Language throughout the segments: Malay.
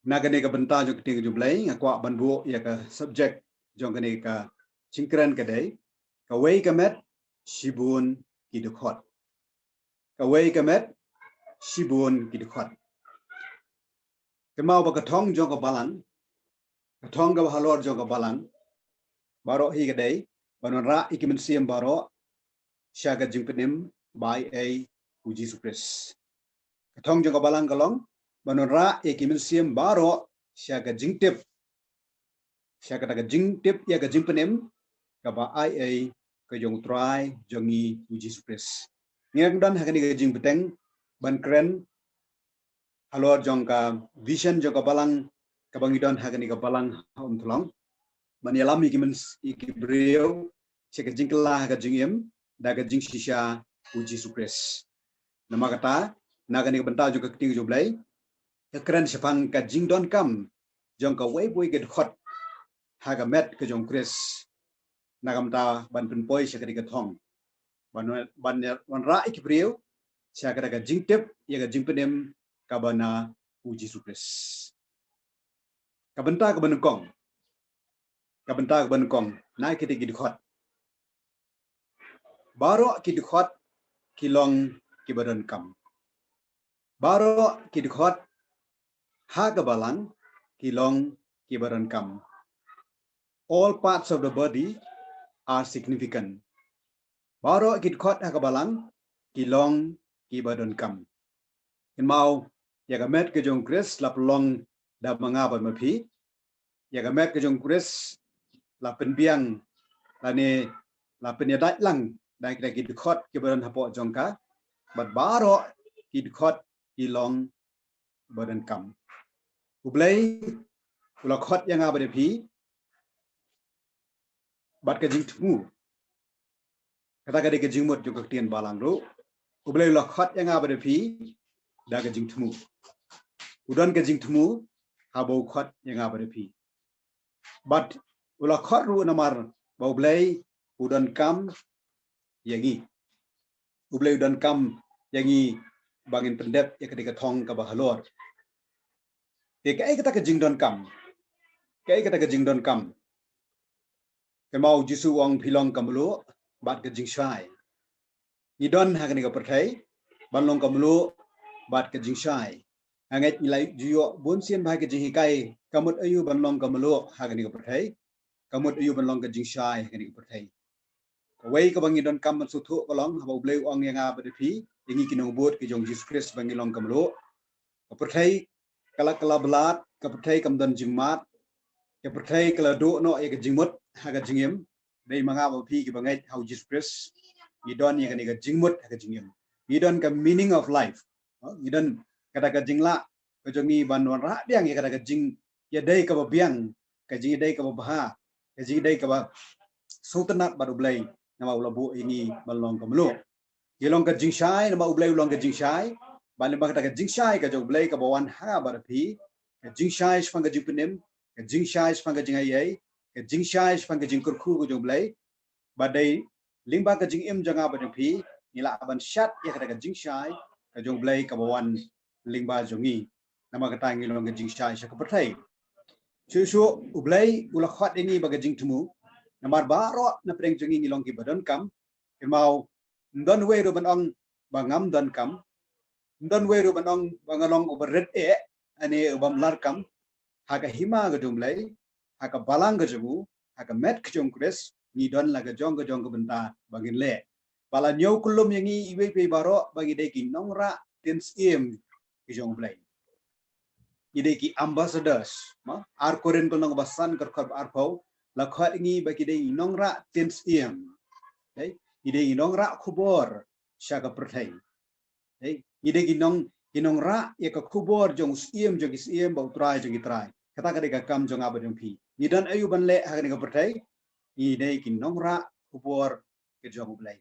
Nagane ka benta jong ting jublay ngakwa banbu ya ka subject jong kane ka chingkran ka day ka way ka met shibun kidukhot ka way ka met shibun kidukhot ka mau ba ka thong jong ka balang ka thong ka halor jong ka balang baro hi ka day banon ra ikimen siam baro syaga jingpenim by a uji supres ka thong jong ka balang kalong banon ra ikimen siam baro syaga jingtip syaga ta ka jingtip ya ka jingpenim ka ba ai ka jong try jongi uji supres ngak dan hakani ka jing beteng ban kren halor jong ka vision jong ka balang ka bangidon hakani ka balang om tulong ban yalam ikimen ikibrio syaga jingkela ka jingim da ka jing shisha uji supres nama kata nagani ka benta jong ka ting joblay ka kren sepang ka jing don kam jong ka way boy get hot haga met ka jong kres nagamta ban penpoi syakari ka thong ban ra ikibrio syakara ka jingtep ya ka jingpenem ka bana uji supres ka benta ka banukong na kiti gidkhot baro kidkhot kilong kibadan kam baro kidkhot ha ka balang kilong kibadan kam all parts of the body are significant. Baro kidkhot hakabalang kilong kibadon kam. In mau yagamet ke jong kris laplong da mangaban mapi. Yagamet ke jong kris la penbiang lane la penyadat lang dan kita kidkhot kibadon hapo jongka. But baro kidkhot kilong badan kam. Ublay ulakot yang abadapi bat ka jing tmu kata ka de ka jing mot jo ka tien balang ro ublay la khat yang abade phi da ka jing tmu udan ka jing tmu habo khat yang abade phi bat ula khat ru namar ba ublay udan kam yangi ublay udan kam yangi bangin pendep ya ka de ka thong ka ba halor te ka kata ka jing don kam kai kata ka jing don kam kemau jisu wang pilong kamulu bat ke jingshai idon hakani ka perthai banlong kamulu bat ke jingshai anget nilai jiyo bonsian bhai ke jinghikai kamut ayu banlong kamulu hakani ka perthai kamut ayu banlong ke jingshai hakani ka perthai kawai ka bangi don kam suthu kolong haba ublei wang yang abadephi yangi kinong bot ke jong Jesus Christ bangi long kamulu ka perthai kala belat ka perthai kamdan jingmat ka perthai kala do no ya ke jingmut haga jingim dei manga ba phi ki bangai how Jesus Christ idon ya ka jingmut haga jingim idon ka meaning of life idon kata ka jingla ka jongi banwan ra biang ya kata ka jing ya dei ka ba biang ka jing dei ka ba baha ka jing dei ka ba sultanat baru blai nama ulabu ini balong kamlu yelong ka jingshai nama ublai ulong ka jingshai bali ba kata ka jingshai ka jong blai ka bawan ha bar phi ka jingshai spang ka jingpenem ka jingshai spang ka jingai ke jingshai spang ke jingkurku ko joblai badai limba ke jingim janga badpi nila aban shat ya kata ke jingshai ke joblai ka bawan limba jongi nama kata ngilong ke jingshai sha kapathai chu ublai ulakhat ini baga jingtmu namar baro na preng jongi ngilong ki badan kam mau ndon we ro banong bangam dan kam ndon we ro banong bangalong oberret ane ubam lar kam haga hima ga jomlai haka balang ga jamu haka met kjong kres ni don la ga jong ga benta bangin le bala nyaw kulum yangi iwe pe baro bagi de ki nongra tens em ki jong blai ide ki ambassadors ma ar koren ko nong basan kar khar ar phau la khat ngi bagi de nongra tens em dei ide ki nongra khubor syaga perthai dei ide ki nongra ya ka khubor jong em bau trai jong itrai kata ka kam jong abadong pi ni dan ayu ban le hakani ka pertai ni dei kin nongra kubor ke jong blai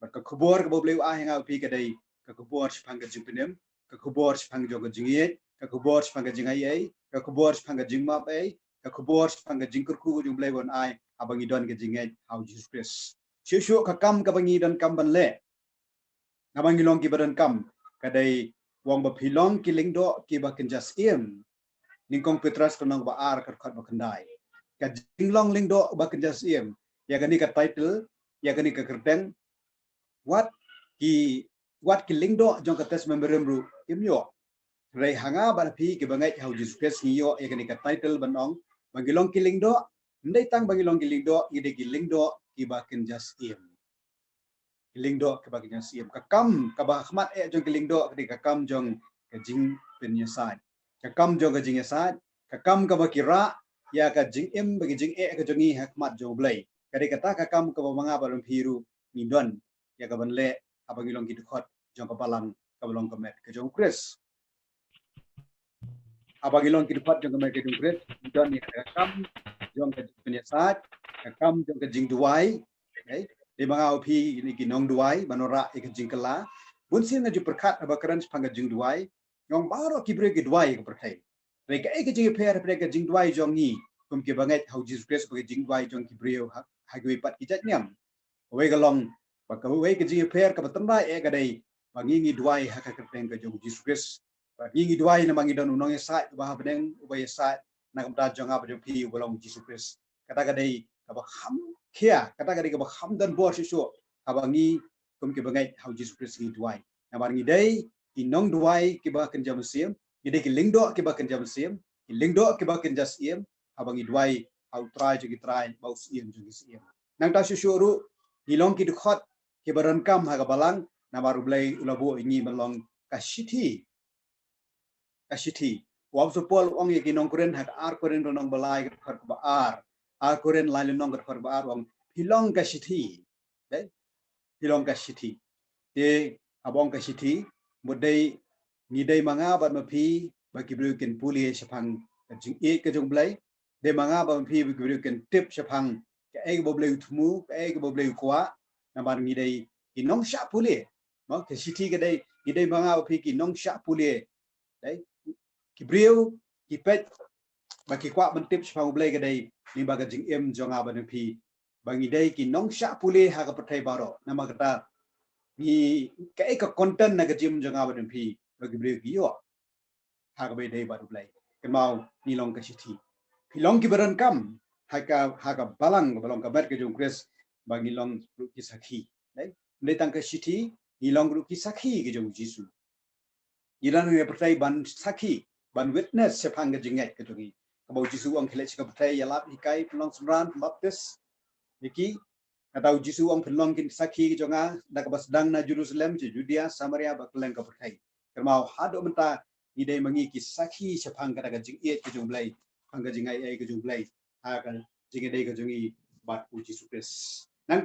bar ka kubor ka blai a hanga pi ka dei ka kubor spang ka jingpenem ka kubor spang jong ka jingie ka kubor spang ka jingai ai ka kubor spang ka jingma ai ka kubor spang ka jingkurku jong blai bon ai abangi don ka jingai how Jesus Christ shu ka kam ka bangi don kam ban le nabangi long ki badan kam ka dei wong ba pilong ki lingdo ki ba kan jas em ningkong Petrus kenong ba ar kat khat ba kendai ka jinglong lingdo ba kenja siem ya gani ka title ya gani ka kerteng what ki lingdo jong ka tes memberem ru imyo rei hanga ba phi ki bangai hau Jesus Christ ngiyo ya gani ka title banong bangilong ki lingdo ndai tang bangilong ki lingdo ide ki lingdo ki ba kenja siem lingdo ke ba kenja siem ka kam ka ba khmat jong ki lingdo ka kam jong ka jing pen yasai ka kam jong ka jing yasai ka kam ka ba kira ya ka jing em bagi jing ka jongi hakmat jong blai ka kata ka kam ka ba manga ba rum phiru ni don ya ka ban le abang ilong ki khot jong ka balang ka balong ka met ka jong Chris abang ilong ki khot jong ka met ka jong Chris ni don ni ka kam jong ka pen yasai ka kam jong ka jing duai okay di mga phi ni ki nong duai banora ka jing kala bun sin na ju perkat ba karan panga jing duai ngong baro ki bre ki duai ka perkai reka ke jing per ka jing duai jong ni kum ki bangai hau Jesus Christ ba jing duai jong ki breu ha gwe pat ki jat nyam we ga long ba ka we ke jing per ka batamba ka dai ba ngi duai ha ka kerteng ka jong Jesus Christ ba ngi duai na mangi don unong sa ba ha bedeng ba sa na kam da jong apa jong phi bolong Jesus Christ kata ka dai ka ba ham kia kata ka dai ka ba ham dan bo shu ka ba ngi kum ki bangai hau Jesus Christ ngi duai na ba ngi dai ki nong duai ki ba kan jam sim ide ki lingdo ki ba kan jam sim ki lingdo ki ba kan jas iem abang idwai au try ju ki try bau sim ju ki sim nang ta shuru hilong ki khot ki baran kam ha ga balang na baru blai ulabo ingi balong kashiti wab so pol ong ye ki nong kuren ha ar kuren nong balai ki khot ba ar kuren lai nong ki khot ba ar ong hilong kashiti dai hilong kashiti te abong kashiti mudai ni dai manga ba ma phi ba ki bru ken puli shapang jing e ka jong blai de manga ba phi ba ki bru ken tip shapang ka e bo blai thmu ka e bo blai kwa na ba ni dai ki nong sha puli ma ka shiti ka dai ni dai manga ba phi ki nong sha puli dai ki bru ki pet ba ki kwa ban tip shapang blai ka dai ni ba ka jing em jong a ba ni phi ba ni dai ki nong sha puli ha ka pathai baro na ma ka ni ka content na ka jim jong a ba ni phi bagi beri giyo hak be dei baru play kemau ni long ka sithi pilong ki baran kam haka balong ka ber ke jong Chris bagi long ki sakhi dai dei tang ka sithi ni long ki sakhi ke jong Jisu iran ne pertai ban sakhi ban witness sepang ke jingai ke jongi kabau Jisu ang khile ka pertai yalap ikai pilong semran baptis iki atau Jisu ang pilong kin sakhi ke jonga dak bas dang na Jerusalem Judea Samaria bakleng ka pertai kermau hado menta idai mangi ki sakhi sepang ka daga jing e ke jong blai pangga jingai e ke jong blai ha ka jingai dei ke jongi bat Jisu Christ nang